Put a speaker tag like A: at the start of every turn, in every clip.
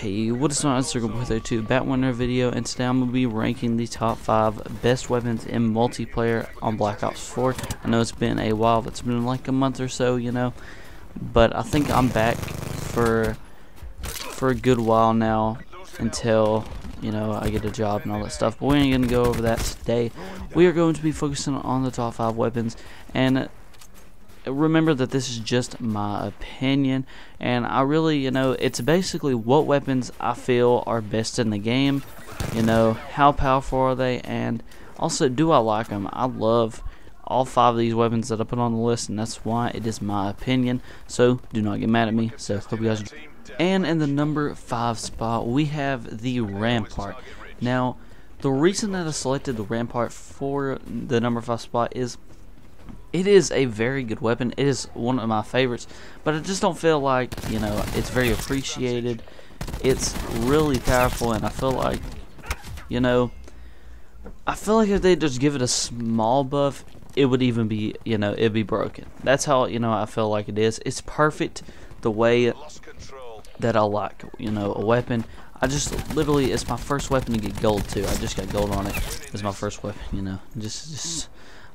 A: Hey, what is my Instagram with there too? Back with another video, and today I'm gonna be ranking the top 5 best weapons in multiplayer on Black Ops 4. I know it's been a while, it's been like a month or so, you know, but I think I'm back for a good while now until, you know, I get a job and all that stuff. But we ain't gonna go over that today. We are going to be focusing on the top 5 weapons, and remember that this is just my opinion, and I really, you know, it's basically what weapons I feel are best in the game, you know, how powerful are they, and also do I like them. I love all 5 of these weapons that I put on the list, and that's why it is my opinion, so do not get mad at me. So hope you guys enjoy. And in the number 5 spot we have the Rampart. Now the reason that I selected the Rampart for the number 5 spot is it is a very good weapon. It is one of my favorites, but I just don't feel like, you know, it's very appreciated. It's really powerful, and I feel like, you know, I feel like if they just give it a small buff, it would even be, you know, it'd be broken. That's how, you know, I feel like it is. It's perfect the way that I like, you know, a weapon. I just literally, it's my first weapon to get gold too. I just got gold on it. It's my first weapon, you know.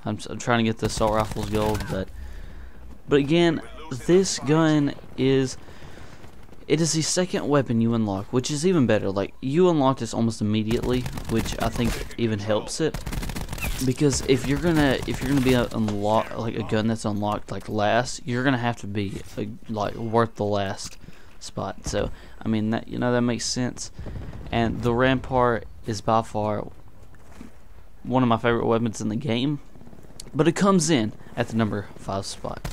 A: I'm trying to get the assault rifles gold, but again, this gun is the second weapon you unlock, which is even better. Like, you unlock this almost immediately, which I think even helps it, because if you're gonna be unlock like a gun that's unlocked like last, you're gonna have to be like worth the last spot. So I mean, that, you know, that makes sense. And the Rampart is by far one of my favorite weapons in the game, but it comes in at the number 5 spot.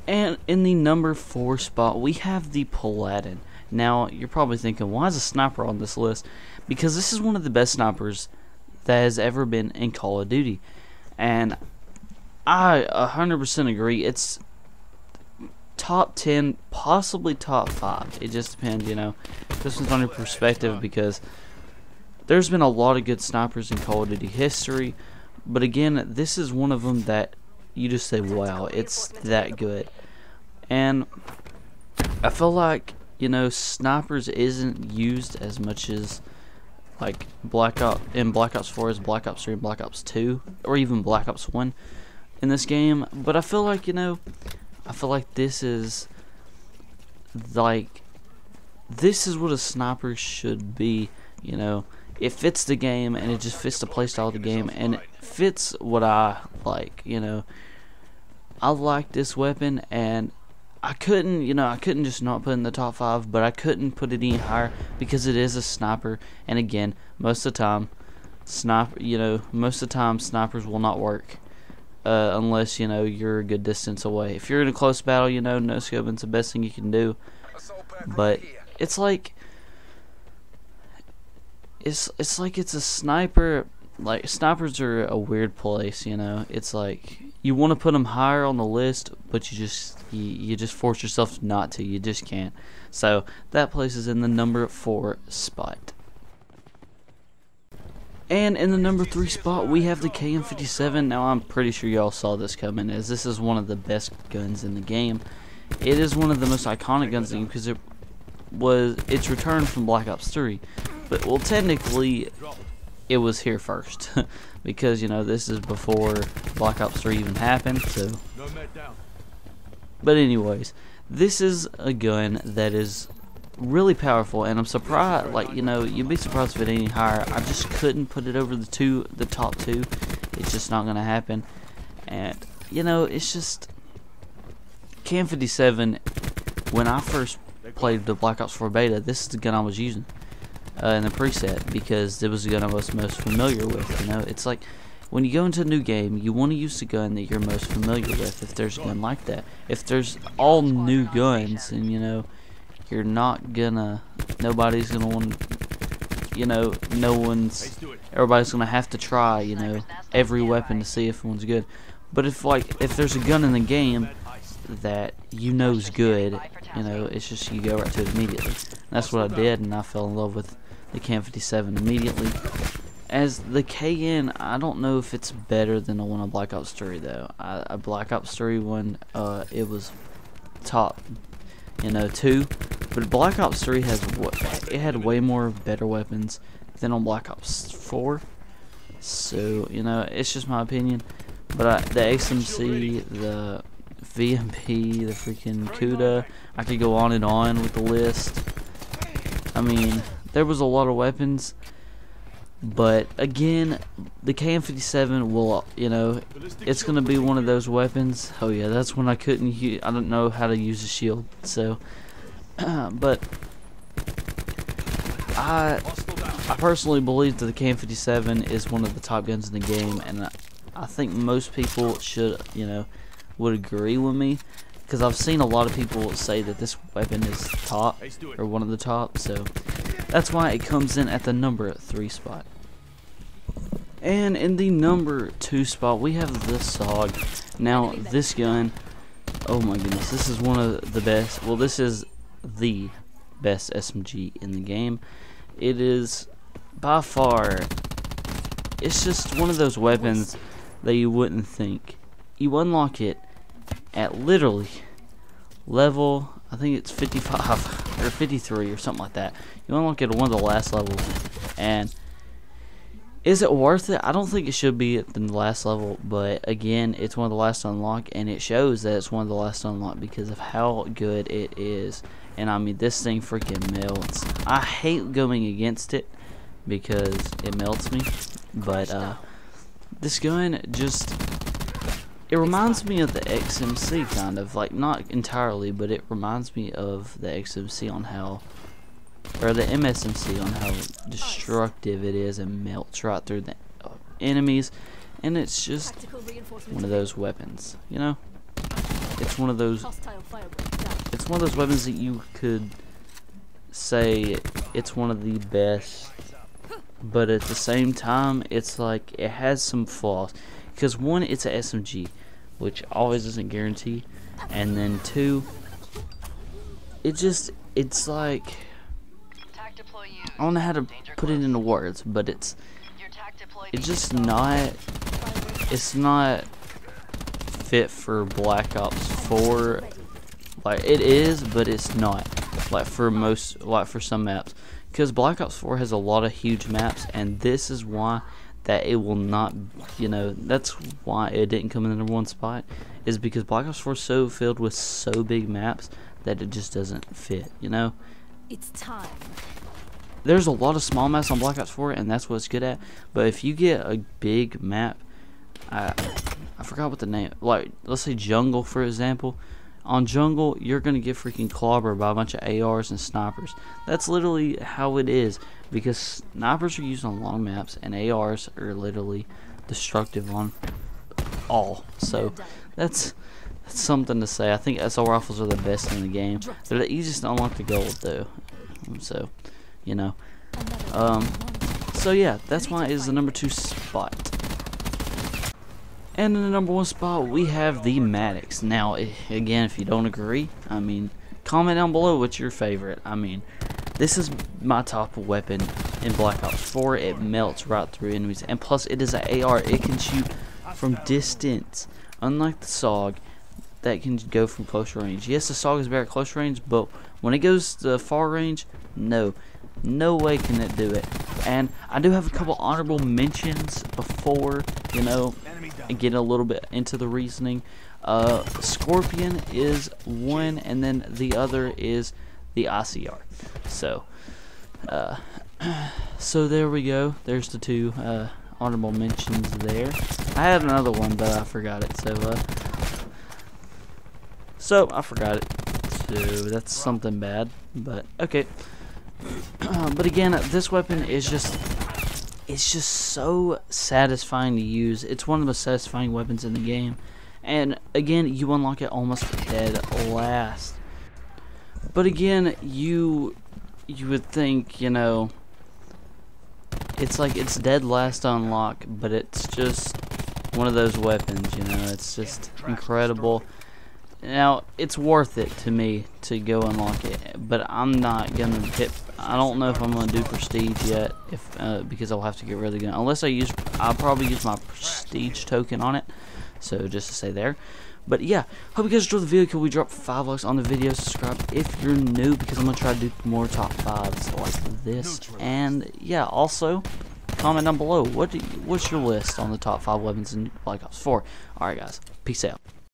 A: And in the number 4 spot we have the Paladin. Now you're probably thinking, why is a sniper on this list? Because this is one of the best snipers that has ever been in Call of Duty, and I 100% agree. It's top 10, possibly top 5. It just depends, you know. This one's on your perspective, because there's been a lot of good snipers in Call of Duty history, but again, this is one of them that you just say, wow, it's that good. And I feel like, you know, snipers isn't used as much as like Black Ops 4, as Black Ops 3 and Black Ops 2, or even Black Ops 1 in this game. But I feel like, you know, I feel like this is what a sniper should be, you know. It fits the game, and it just fits the playstyle of the game, and it fits what I like, you know. I like this weapon, and I couldn't just not put it in the top 5, but I couldn't put it any higher because it is a sniper, and again, most of the time snipers will not work unless, you know, you're a good distance away. If you're in a close battle, you know, no scoping's the best thing you can do, but it's like it's a sniper. Like, snipers are a weird place, you know. It's like you want to put them higher on the list, but you just force yourself not to. You just can't. So that place is in the number 4 spot. And in the number 3 spot we have the KM57. Now I'm pretty sure y'all saw this coming, as this is one of the best guns in the game. It is one of the most iconic guns in the game, because it's returned from Black Ops 3. But, well, technically it was here first, because, you know, this is before Black Ops 3 even happened. So, but anyways, this is a gun that is really powerful, and I'm surprised, like, you know, you'd be surprised if it ain't any higher. I just couldn't put it over the top 2. It's just not gonna happen. And, you know, it's just KM57. When I first played the Black Ops 4 beta, this is the gun I was using in the preset, because it was the gun I was most familiar with. You know, it's like when you go into a new game, you want to use the gun that you're most familiar with. If there's a gun like that, if there's all new guns, and, you know, you're not gonna, nobody's gonna want, you know, everybody's gonna have to try, you know, every weapon to see if one's good. But if there's a gun in the game that you know is good, you know, it's just you go right to it immediately. And that's what I did, and I fell in love with the KM57 immediately. As the KN, I don't know if it's better than the one on Black Ops 3 though. A Black Ops 3 one, it was top, you know, 2, But Black Ops 3 had way more better weapons than on Black Ops 4. So, you know, it's just my opinion. But the XMC, the VMP, the freaking CUDA, I could go on and on with the list. I mean, there was a lot of weapons. But again, the KM57 will, you know, it's going to be one of those weapons. Oh yeah, that's when I couldn't use, I don't know how to use a shield. So, but I personally believe that the KM57 is one of the top guns in the game, and I think most people should, you know, would agree with me, because I've seen a lot of people say that this weapon is top, or one of the top, so that's why it comes in at the number 3 spot. And in the number 2 spot, we have the SOG. Now, this gun, oh my goodness, this is one of the best, well, this is the best SMG in the game. It is, by far, it's just one of those weapons that you wouldn't think. You unlock it at literally level, I think it's 55 or 53 or something like that. You unlock it at one of the last levels, and is it worth it? I don't think it should be at the last level, but again, it's one of the last to unlock, and it shows that it's one of the last to unlock because of how good it is. And I mean, this thing freaking melts. I hate going against it because it melts me, but this gun just, it reminds me of the XMC kind of, like, not entirely, but it reminds me of the XMC on how, or the MSMC on how destructive it is and melts right through the enemies. And it's just one of those weapons, you know? It's one of those weapons that you could say it's one of the best, but at the same time, it's like it has some flaws. Because one, it's a SMG, which always doesn't guarantee, and then two, it's like, I don't know how to put it into words, but it's just not, it's not fit for Black Ops 4. Like, it is, but it's not, like, for most, like, for some maps, because Black Ops 4 has a lot of huge maps, and this is why that it will not, you know, that's why it didn't come in the number 1 spot, is because Black Ops 4 is so filled with so big maps that it just doesn't fit, you know?
B: It's time.
A: There's a lot of small maps on Black Ops 4, and that's what it's good at, but if you get a big map, I forgot what the name, like, let's say Jungle, for example. On Jungle, you're going to get freaking clobbered by a bunch of ARs and snipers. That's literally how it is, because snipers are used on long maps, and ARs are literally destructive on all. So, that's something to say. I think SL rifles are the best in the game. They're the easiest to unlock the gold, though. So, you know. So, yeah, that's why it is the number 2 spot. And in the number 1 spot, we have the Maddux. Now, again, if you don't agree, I mean, comment down below what's your favorite. I mean, this is my top weapon in Black Ops 4. It melts right through enemies, and plus it is an AR. It can shoot from distance, unlike the SOG that can go from close range. Yes, the SOG is better at close range, but when it goes to far range, no way can it do it. And I do have a couple honorable mentions before, you know, get a little bit into the reasoning. Scorpion is one, and then the other is the ICR. So, so there we go. There's the 2 honorable mentions there. I had another one, but I forgot it. So I forgot it. So that's something bad. But okay. But again, this weapon is just, it's just so satisfying to use. It's one of the most satisfying weapons in the game. And again, you unlock it almost dead last. But again, you would think, you know, it's like it's dead last to unlock, but it's just one of those weapons, you know. It's just incredible. Now, it's worth it to me to go unlock it, but I'm not gonna hit. I don't know if I'm gonna do prestige yet, because I'll have to get rid of the gun. Unless I'll probably use my prestige token on it. So just to say there, But yeah, hope you guys enjoyed the video. Can we drop 5 likes on the video? Subscribe if you're new, because I'm gonna try to do more top 5s like this. And yeah, also comment down below what's your list on the top 5 weapons in Black Ops 4. Alright guys, peace out.